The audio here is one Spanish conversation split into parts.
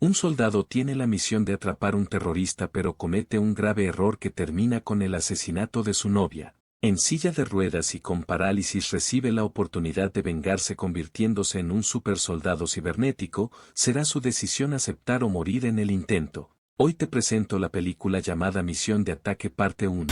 Un soldado tiene la misión de atrapar un terrorista pero comete un grave error que termina con el asesinato de su novia. En silla de ruedas y con parálisis recibe la oportunidad de vengarse convirtiéndose en un supersoldado cibernético, será su decisión aceptar o morir en el intento. Hoy te presento la película llamada Misión de Ataque Parte 1.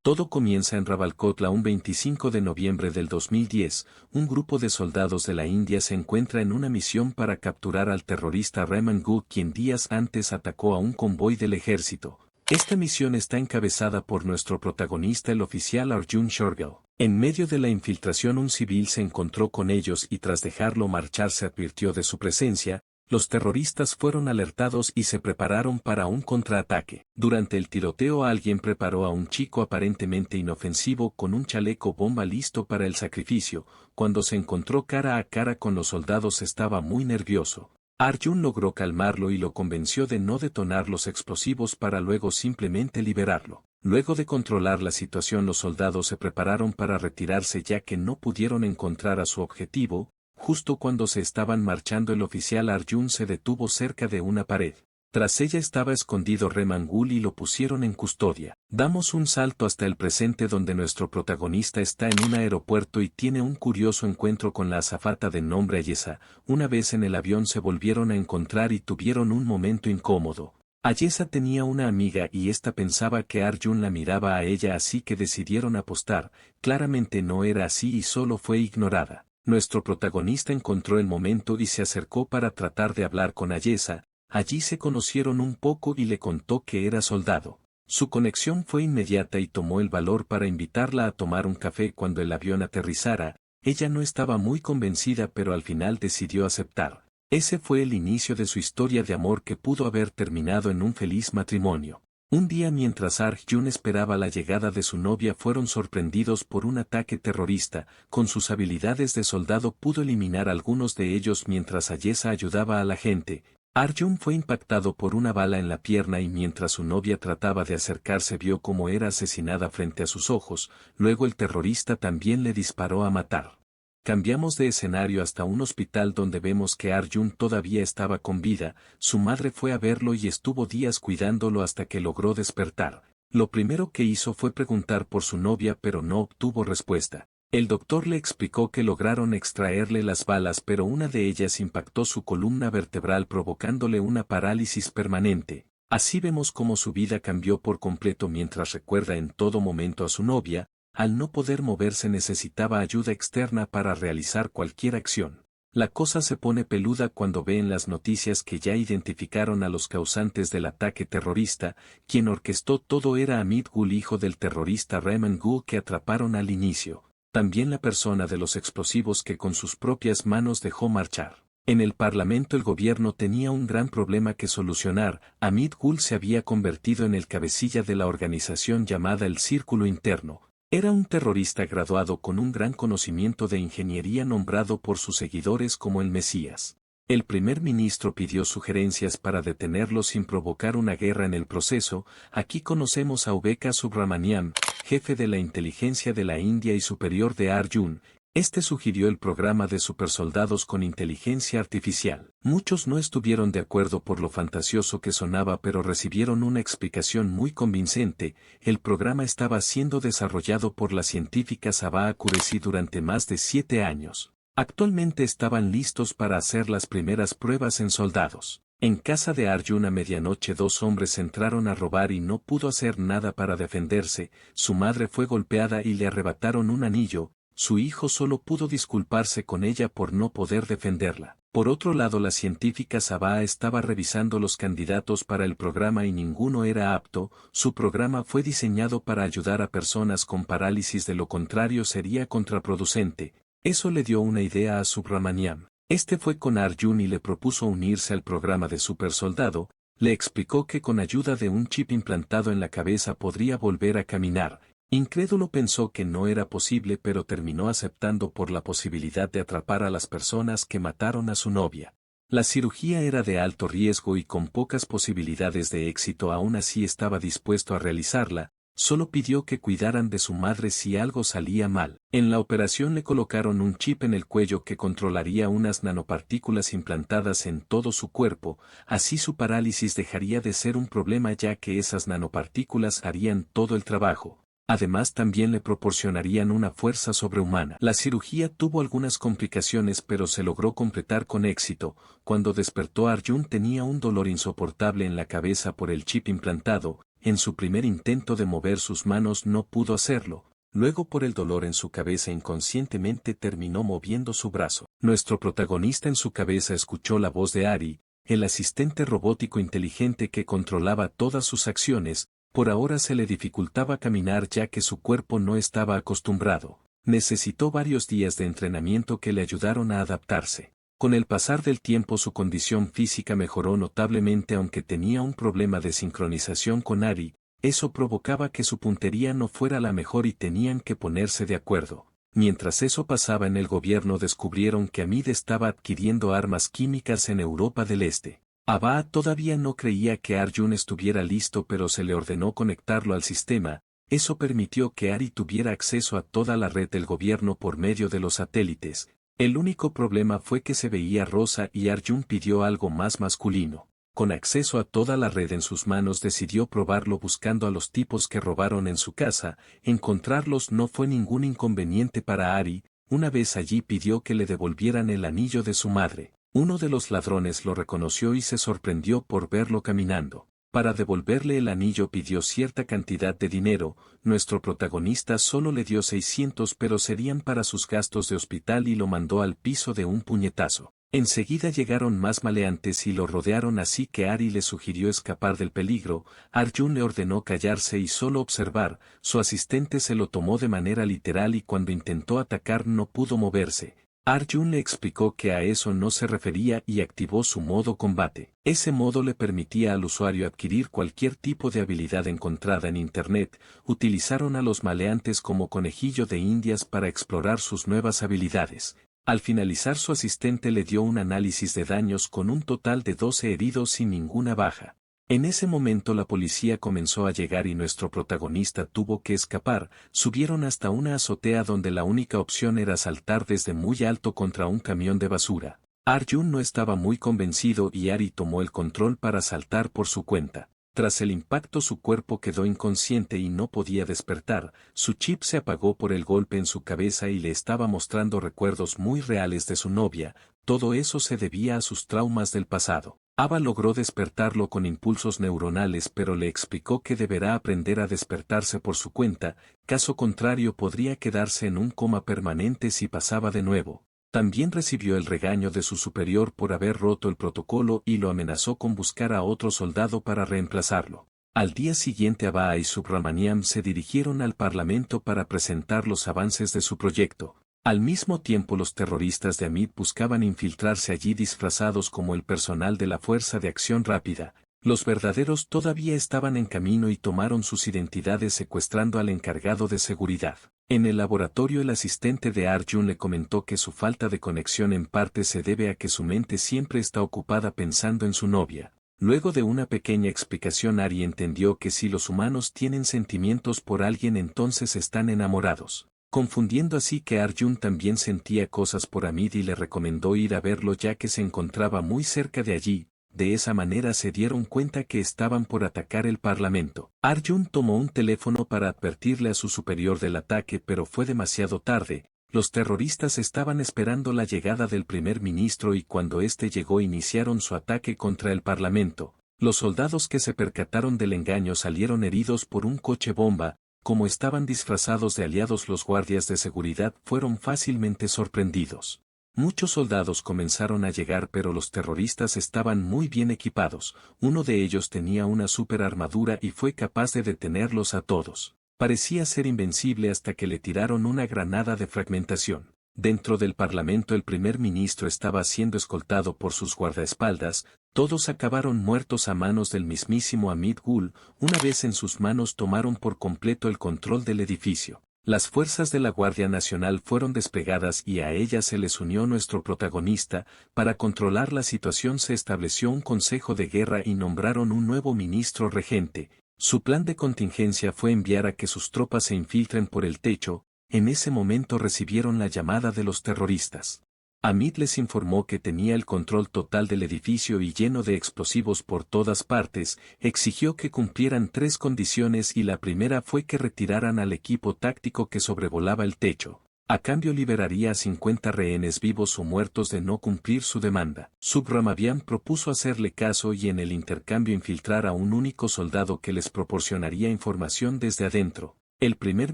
Todo comienza en Rawalkotla un 25 de noviembre del 2010, un grupo de soldados de la India se encuentra en una misión para capturar al terrorista Rehman Gu quien días antes atacó a un convoy del ejército. Esta misión está encabezada por nuestro protagonista el oficial Arjun Shorgal. En medio de la infiltración un civil se encontró con ellos y tras dejarlo marchar se advirtió de su presencia. Los terroristas fueron alertados y se prepararon para un contraataque. Durante el tiroteo alguien preparó a un chico aparentemente inofensivo con un chaleco bomba listo para el sacrificio. Cuando se encontró cara a cara con los soldados estaba muy nervioso. Arjun logró calmarlo y lo convenció de no detonar los explosivos para luego simplemente liberarlo. Luego de controlar la situación los soldados se prepararon para retirarse ya que no pudieron encontrar a su objetivo. Justo cuando se estaban marchando el oficial Arjun se detuvo cerca de una pared. Tras ella estaba escondido Rehman Gu y lo pusieron en custodia. Damos un salto hasta el presente donde nuestro protagonista está en un aeropuerto y tiene un curioso encuentro con la azafata de nombre Ayesa. Una vez en el avión se volvieron a encontrar y tuvieron un momento incómodo. Ayesa tenía una amiga y ésta pensaba que Arjun la miraba a ella así que decidieron apostar. Claramente no era así y solo fue ignorada. Nuestro protagonista encontró el momento y se acercó para tratar de hablar con Ayesa. Allí se conocieron un poco y le contó que era soldado. Su conexión fue inmediata y tomó el valor para invitarla a tomar un café cuando el avión aterrizara. Ella no estaba muy convencida pero al final decidió aceptar. Ese fue el inicio de su historia de amor que pudo haber terminado en un feliz matrimonio. Un día mientras Arjun esperaba la llegada de su novia fueron sorprendidos por un ataque terrorista. Con sus habilidades de soldado pudo eliminar a algunos de ellos mientras Ayesa ayudaba a la gente. Arjun fue impactado por una bala en la pierna y mientras su novia trataba de acercarse vio cómo era asesinada frente a sus ojos, luego el terrorista también le disparó a matar. Cambiamos de escenario hasta un hospital donde vemos que Arjun todavía estaba con vida, su madre fue a verlo y estuvo días cuidándolo hasta que logró despertar. Lo primero que hizo fue preguntar por su novia pero no obtuvo respuesta. El doctor le explicó que lograron extraerle las balas pero una de ellas impactó su columna vertebral provocándole una parálisis permanente. Así vemos cómo su vida cambió por completo mientras recuerda en todo momento a su novia. Al no poder moverse necesitaba ayuda externa para realizar cualquier acción. La cosa se pone peluda cuando ve en las noticias que ya identificaron a los causantes del ataque terrorista, quien orquestó todo era Amit Gul hijo del terrorista Rehman Gu que atraparon al inicio, también la persona de los explosivos que con sus propias manos dejó marchar. En el Parlamento el gobierno tenía un gran problema que solucionar, Amit Gul se había convertido en el cabecilla de la organización llamada el Círculo Interno. Era un terrorista graduado con un gran conocimiento de ingeniería nombrado por sus seguidores como el Mesías. El primer ministro pidió sugerencias para detenerlo sin provocar una guerra en el proceso. Aquí conocemos a Ubeka Subramaniam, jefe de la inteligencia de la India y superior de Arjun. Este sugirió el programa de supersoldados con inteligencia artificial. Muchos no estuvieron de acuerdo por lo fantasioso que sonaba pero recibieron una explicación muy convincente. El programa estaba siendo desarrollado por la científica Sabah Qureshi durante más de 7 años. Actualmente estaban listos para hacer las primeras pruebas en soldados. En casa de Arjun a medianoche 2 hombres entraron a robar y no pudo hacer nada para defenderse. Su madre fue golpeada y le arrebataron un anillo. Su hijo solo pudo disculparse con ella por no poder defenderla. Por otro lado la científica Sabah estaba revisando los candidatos para el programa y ninguno era apto. Su programa fue diseñado para ayudar a personas con parálisis, de lo contrario sería contraproducente. Eso le dio una idea a Subramaniam. Este fue con Arjun y le propuso unirse al programa de supersoldado. Le explicó que con ayuda de un chip implantado en la cabeza podría volver a caminar. Incrédulo pensó que no era posible pero terminó aceptando por la posibilidad de atrapar a las personas que mataron a su novia. La cirugía era de alto riesgo y con pocas posibilidades de éxito, aún así estaba dispuesto a realizarla. Solo pidió que cuidaran de su madre si algo salía mal. En la operación le colocaron un chip en el cuello que controlaría unas nanopartículas implantadas en todo su cuerpo, así su parálisis dejaría de ser un problema ya que esas nanopartículas harían todo el trabajo. Además también le proporcionarían una fuerza sobrehumana. La cirugía tuvo algunas complicaciones pero se logró completar con éxito. Cuando despertó Arjun tenía un dolor insoportable en la cabeza por el chip implantado. En su primer intento de mover sus manos no pudo hacerlo, luego por el dolor en su cabeza inconscientemente terminó moviendo su brazo. Nuestro protagonista en su cabeza escuchó la voz de Ari, el asistente robótico inteligente que controlaba todas sus acciones. Por ahora se le dificultaba caminar ya que su cuerpo no estaba acostumbrado. Necesitó varios días de entrenamiento que le ayudaron a adaptarse. Con el pasar del tiempo su condición física mejoró notablemente aunque tenía un problema de sincronización con Ari, eso provocaba que su puntería no fuera la mejor y tenían que ponerse de acuerdo. Mientras eso pasaba en el gobierno descubrieron que Hamid estaba adquiriendo armas químicas en Europa del Este. Abba todavía no creía que Arjun estuviera listo pero se le ordenó conectarlo al sistema, eso permitió que Ari tuviera acceso a toda la red del gobierno por medio de los satélites. El único problema fue que se veía rosa y Arjun pidió algo más masculino. Con acceso a toda la red en sus manos decidió probarlo buscando a los tipos que robaron en su casa, encontrarlos no fue ningún inconveniente para Ari, una vez allí pidió que le devolvieran el anillo de su madre. Uno de los ladrones lo reconoció y se sorprendió por verlo caminando. Para devolverle el anillo pidió cierta cantidad de dinero, nuestro protagonista solo le dio 600 pero serían para sus gastos de hospital y lo mandó al piso de un puñetazo. Enseguida llegaron más maleantes y lo rodearon así que Ari le sugirió escapar del peligro, Arjun le ordenó callarse y solo observar, su asistente se lo tomó de manera literal y cuando intentó atacar no pudo moverse. Arjun le explicó que a eso no se refería y activó su modo combate. Ese modo le permitía al usuario adquirir cualquier tipo de habilidad encontrada en Internet. Utilizaron a los maleantes como conejillo de indias para explorar sus nuevas habilidades. Al finalizar su asistente le dio un análisis de daños con un total de 12 heridos sin ninguna baja. En ese momento la policía comenzó a llegar y nuestro protagonista tuvo que escapar, subieron hasta una azotea donde la única opción era saltar desde muy alto contra un camión de basura. Arjun no estaba muy convencido y Ari tomó el control para saltar por su cuenta. Tras el impacto su cuerpo quedó inconsciente y no podía despertar, su chip se apagó por el golpe en su cabeza y le estaba mostrando recuerdos muy reales de su novia, todo eso se debía a sus traumas del pasado. Ava logró despertarlo con impulsos neuronales pero le explicó que deberá aprender a despertarse por su cuenta, caso contrario podría quedarse en un coma permanente si pasaba de nuevo. También recibió el regaño de su superior por haber roto el protocolo y lo amenazó con buscar a otro soldado para reemplazarlo. Al día siguiente Ava y Subramaniam se dirigieron al Parlamento para presentar los avances de su proyecto. Al mismo tiempo los terroristas de Hamid buscaban infiltrarse allí disfrazados como el personal de la Fuerza de Acción Rápida. Los verdaderos todavía estaban en camino y tomaron sus identidades secuestrando al encargado de seguridad. En el laboratorio el asistente de Arjun le comentó que su falta de conexión en parte se debe a que su mente siempre está ocupada pensando en su novia. Luego de una pequeña explicación Ari entendió que si los humanos tienen sentimientos por alguien entonces están enamorados. Confundiendo así que Arjun también sentía cosas por Hamid y le recomendó ir a verlo ya que se encontraba muy cerca de allí, de esa manera se dieron cuenta que estaban por atacar el Parlamento. Arjun tomó un teléfono para advertirle a su superior del ataque pero fue demasiado tarde, los terroristas estaban esperando la llegada del primer ministro y cuando éste llegó iniciaron su ataque contra el Parlamento. Los soldados que se percataron del engaño salieron heridos por un coche bomba. Como estaban disfrazados de aliados los guardias de seguridad fueron fácilmente sorprendidos. Muchos soldados comenzaron a llegar pero los terroristas estaban muy bien equipados, uno de ellos tenía una super armadura y fue capaz de detenerlos a todos. Parecía ser invencible hasta que le tiraron una granada de fragmentación. Dentro del Parlamento el primer ministro estaba siendo escoltado por sus guardaespaldas, todos acabaron muertos a manos del mismísimo Hamid Gul, una vez en sus manos tomaron por completo el control del edificio. Las fuerzas de la Guardia Nacional fueron desplegadas y a ellas se les unió nuestro protagonista, para controlar la situación se estableció un consejo de guerra y nombraron un nuevo ministro regente, Su plan de contingencia fue enviar a que sus tropas se infiltren por el techo. En ese momento recibieron la llamada de los terroristas. Hamid les informó que tenía el control total del edificio y lleno de explosivos por todas partes, exigió que cumplieran 3 condiciones y la primera fue que retiraran al equipo táctico que sobrevolaba el techo. A cambio liberaría a 50 rehenes vivos o muertos de no cumplir su demanda. Subramabian propuso hacerle caso y en el intercambio infiltrar a un único soldado que les proporcionaría información desde adentro. El primer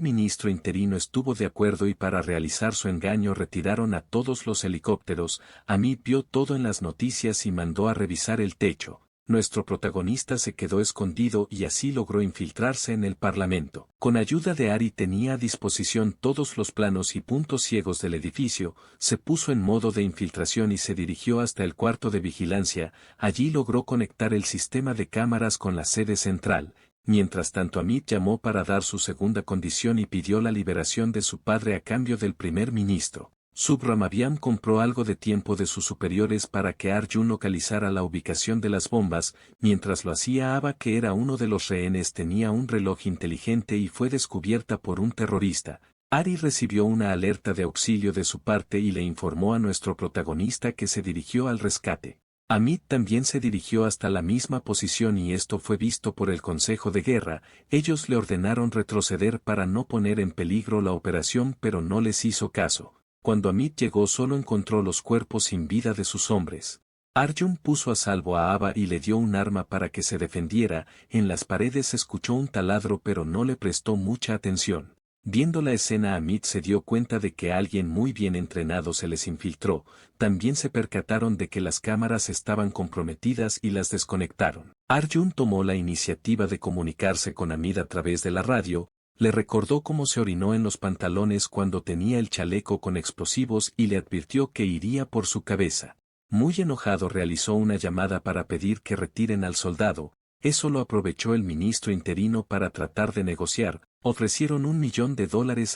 ministro interino estuvo de acuerdo y para realizar su engaño retiraron a todos los helicópteros. Hamid vio todo en las noticias y mandó a revisar el techo. Nuestro protagonista se quedó escondido y así logró infiltrarse en el Parlamento. Con ayuda de Ari tenía a disposición todos los planos y puntos ciegos del edificio, se puso en modo de infiltración y se dirigió hasta el cuarto de vigilancia. Allí logró conectar el sistema de cámaras con la sede central. Mientras tanto Hamid llamó para dar su segunda condición y pidió la liberación de su padre a cambio del primer ministro. Subramabian compró algo de tiempo de sus superiores para que Arjun localizara la ubicación de las bombas. Mientras lo hacía Ava, que era uno de los rehenes, tenía un reloj inteligente y fue descubierta por un terrorista. Ari recibió una alerta de auxilio de su parte y le informó a nuestro protagonista que se dirigió al rescate. Hamid también se dirigió hasta la misma posición y esto fue visto por el Consejo de Guerra. Ellos le ordenaron retroceder para no poner en peligro la operación, pero no les hizo caso. Cuando Hamid llegó solo encontró los cuerpos sin vida de sus hombres. Arjun puso a salvo a Ava y le dio un arma para que se defendiera. En las paredes escuchó un taladro pero no le prestó mucha atención. Viendo la escena, Hamid se dio cuenta de que alguien muy bien entrenado se les infiltró. También se percataron de que las cámaras estaban comprometidas y las desconectaron. Arjun tomó la iniciativa de comunicarse con Hamid a través de la radio. Le recordó cómo se orinó en los pantalones cuando tenía el chaleco con explosivos y le advirtió que iría por su cabeza. Muy enojado realizó una llamada para pedir que retiren al soldado. Eso lo aprovechó el ministro interino para tratar de negociar. Ofrecieron $1 millón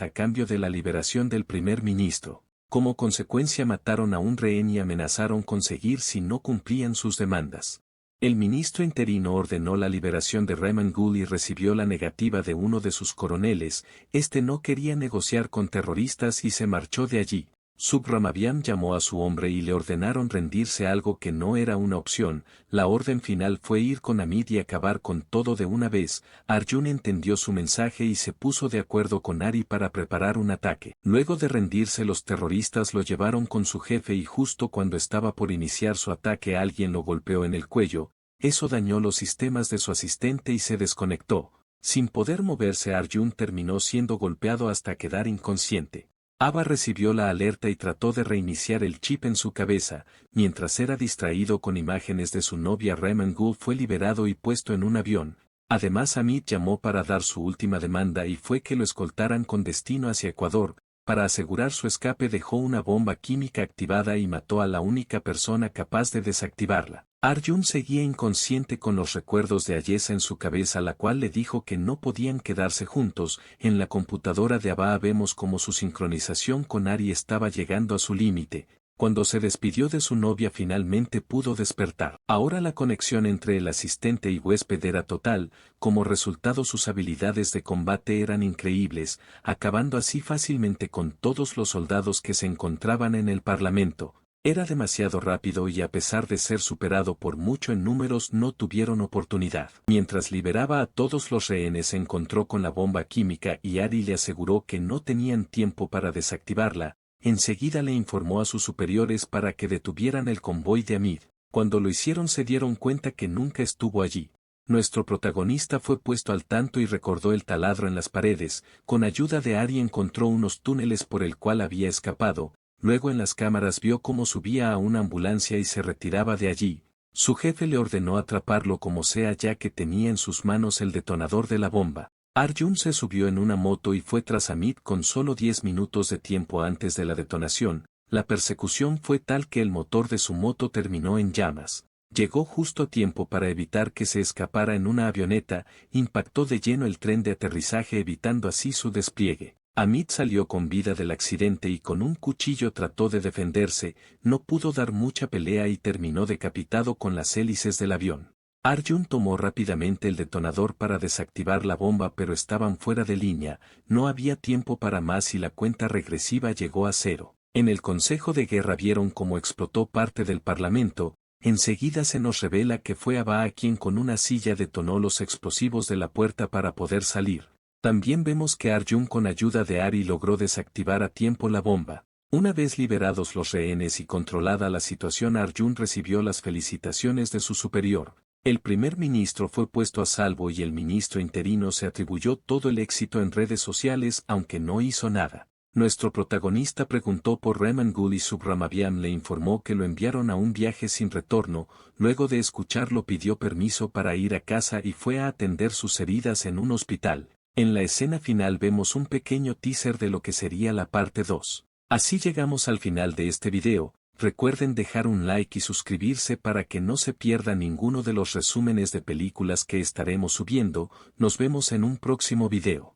a cambio de la liberación del primer ministro. Como consecuencia mataron a un rehén y amenazaron con seguir si no cumplían sus demandas. El ministro interino ordenó la liberación de Rehman Gul y recibió la negativa de uno de sus coroneles. Este no quería negociar con terroristas y se marchó de allí. Subramabian llamó a su hombre y le ordenaron rendirse, algo que no era una opción. La orden final fue ir con Hamid y acabar con todo de una vez. Arjun entendió su mensaje y se puso de acuerdo con Ari para preparar un ataque. Luego de rendirse, los terroristas lo llevaron con su jefe y justo cuando estaba por iniciar su ataque alguien lo golpeó en el cuello. Eso dañó los sistemas de su asistente y se desconectó. Sin poder moverse, Arjun terminó siendo golpeado hasta quedar inconsciente. Ava recibió la alerta y trató de reiniciar el chip en su cabeza. Mientras era distraído con imágenes de su novia, Rehman Gul fue liberado y puesto en un avión. Además, Hamid llamó para dar su última demanda y fue que lo escoltaran con destino hacia Ecuador. Para asegurar su escape dejó una bomba química activada y mató a la única persona capaz de desactivarla. Arjun seguía inconsciente con los recuerdos de Ayesa en su cabeza, la cual le dijo que no podían quedarse juntos. En la computadora de Ava vemos cómo su sincronización con Ari estaba llegando a su límite. Cuando se despidió de su novia finalmente pudo despertar. Ahora la conexión entre el asistente y huésped era total. Como resultado, sus habilidades de combate eran increíbles, acabando así fácilmente con todos los soldados que se encontraban en el Parlamento. Era demasiado rápido y a pesar de ser superado por mucho en números no tuvieron oportunidad. Mientras liberaba a todos los rehenes se encontró con la bomba química y Ari le aseguró que no tenían tiempo para desactivarla. Enseguida le informó a sus superiores para que detuvieran el convoy de Hamid. Cuando lo hicieron se dieron cuenta que nunca estuvo allí. Nuestro protagonista fue puesto al tanto y recordó el taladro en las paredes. Con ayuda de Ari encontró unos túneles por el cual había escapado. Luego en las cámaras vio cómo subía a una ambulancia y se retiraba de allí. Su jefe le ordenó atraparlo como sea, ya que tenía en sus manos el detonador de la bomba. Arjun se subió en una moto y fue tras Hamid con solo 10 minutos de tiempo antes de la detonación. La persecución fue tal que el motor de su moto terminó en llamas. Llegó justo a tiempo para evitar que se escapara en una avioneta. Impactó de lleno el tren de aterrizaje, evitando así su despliegue. Hamid salió con vida del accidente y con un cuchillo trató de defenderse. No pudo dar mucha pelea y terminó decapitado con las hélices del avión. Arjun tomó rápidamente el detonador para desactivar la bomba, pero estaban fuera de línea, no había tiempo para más y la cuenta regresiva llegó a cero. En el Consejo de Guerra vieron cómo explotó parte del Parlamento. Enseguida se nos revela que fue Aba quien con una silla detonó los explosivos de la puerta para poder salir. También vemos que Arjun con ayuda de Ari logró desactivar a tiempo la bomba. Una vez liberados los rehenes y controlada la situación, Arjun recibió las felicitaciones de su superior. El primer ministro fue puesto a salvo y el ministro interino se atribuyó todo el éxito en redes sociales, aunque no hizo nada. Nuestro protagonista preguntó por Remangal y Subramaviam le informó que lo enviaron a un viaje sin retorno. Luego de escucharlo pidió permiso para ir a casa y fue a atender sus heridas en un hospital. En la escena final vemos un pequeño teaser de lo que sería la parte 2. Así llegamos al final de este video. Recuerden dejar un like y suscribirse para que no se pierda ninguno de los resúmenes de películas que estaremos subiendo. Nos vemos en un próximo video.